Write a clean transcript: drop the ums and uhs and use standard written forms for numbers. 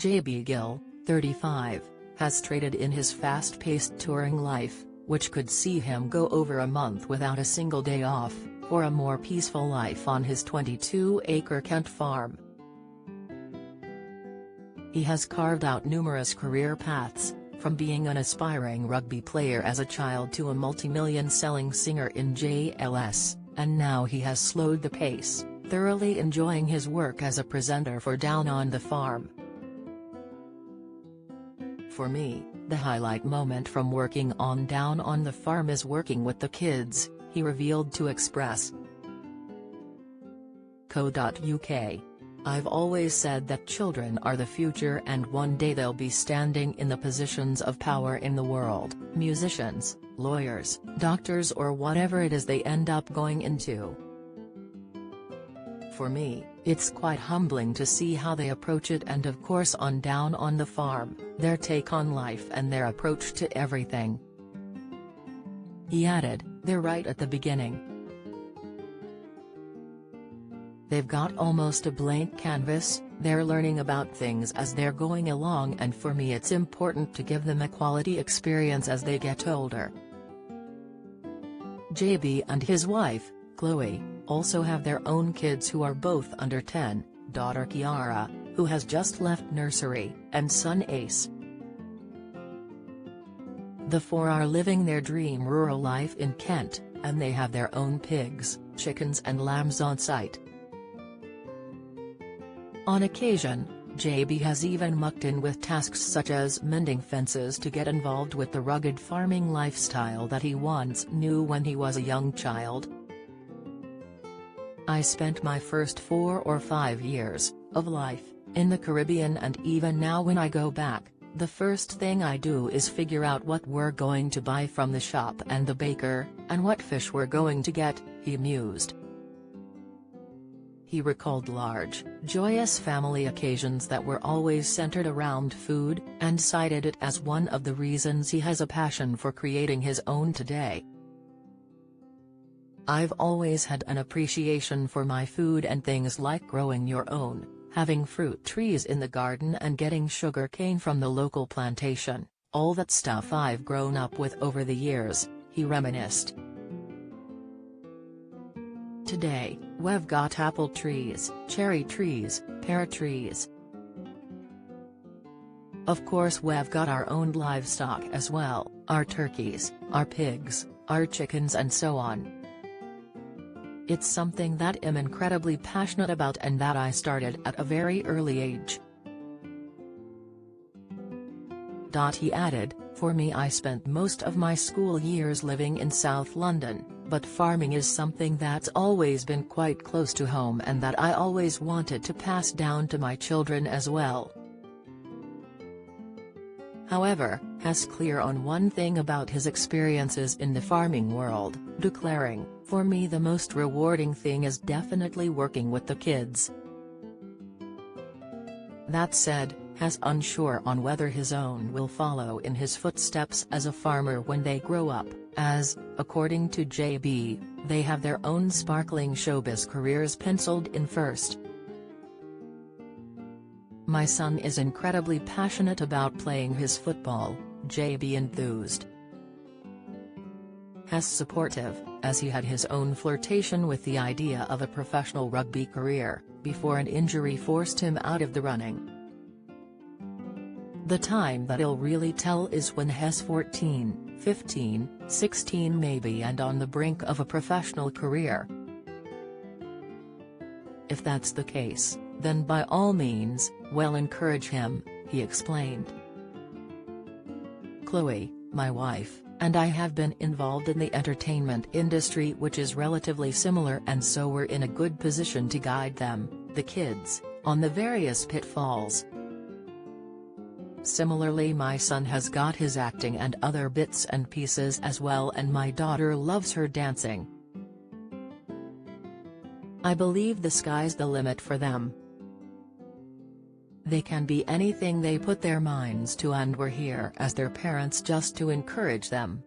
Gill, 35, has traded in his fast-paced touring life, which could see him go over a month without a single day off, for a more peaceful life on his 22-acre Kent farm. He has carved out numerous career paths, from being an aspiring rugby player as a child to a multi-million-selling singer in JLS, and now he has slowed the pace, thoroughly enjoying his work as a presenter for Down on the Farm. For me, the highlight moment from working on Down on the Farm is working with the kids, he revealed to Express.co.uk. I've always said that children are the future and one day they'll be standing in the positions of power in the world, musicians, lawyers, doctors or whatever it is they end up going into. For me, it's quite humbling to see how they approach it and of course on Down on the Farm, their take on life and their approach to everything. He added, they're right at the beginning. They've got almost a blank canvas, they're learning about things as they're going along and for me it's important to give them a quality experience as they get older. JB and his wife, Chloe, also have their own kids who are both under 10, daughter Kiara, who has just left nursery, and son Ace. The four are living their dream rural life in Kent, and they have their own pigs, chickens and lambs on site. On occasion, JB has even mucked in with tasks such as mending fences to get involved with the rugged farming lifestyle that he once knew when he was a young child. I spent my first 4 or 5 years of life in the Caribbean and even now when I go back, the first thing I do is figure out what we're going to buy from the shop and the baker, and what fish we're going to get, he mused. He recalled large, joyous family occasions that were always centered around food, and cited it as one of the reasons he has a passion for creating his own today. I've always had an appreciation for my food and things like growing your own, having fruit trees in the garden and getting sugar cane from the local plantation, all that stuff I've grown up with over the years, he reminisced. Today, we've got apple trees, cherry trees, pear trees. Of course we've got our own livestock as well, our turkeys, our pigs, our chickens and so on. It's something that I'm incredibly passionate about and that I started at a very early age. He added, for me I spent most of my school years living in South London, but farming is something that's always been quite close to home and that I always wanted to pass down to my children as well. However, has clear on one thing about his experiences in the farming world, declaring, for me the most rewarding thing is definitely working with the kids. That said, has unsure on whether his own will follow in his footsteps as a farmer when they grow up, as, according to JB, they have their own sparkling showbiz careers penciled in first. My son is incredibly passionate about playing his football, JB enthused. Has supportive, as he had his own flirtation with the idea of a professional rugby career, before an injury forced him out of the running. The time that he'll really tell is when he's 14, 15, 16 maybe and on the brink of a professional career. If that's the case, then by all means, well encourage him, he explained. Chloe, my wife, and I have been involved in the entertainment industry which is relatively similar and so we're in a good position to guide them, the kids, on the various pitfalls. Similarly my son has got his acting and other bits and pieces as well and my daughter loves her dancing. I believe the sky's the limit for them. They can be anything they put their minds to and we're here as their parents just to encourage them.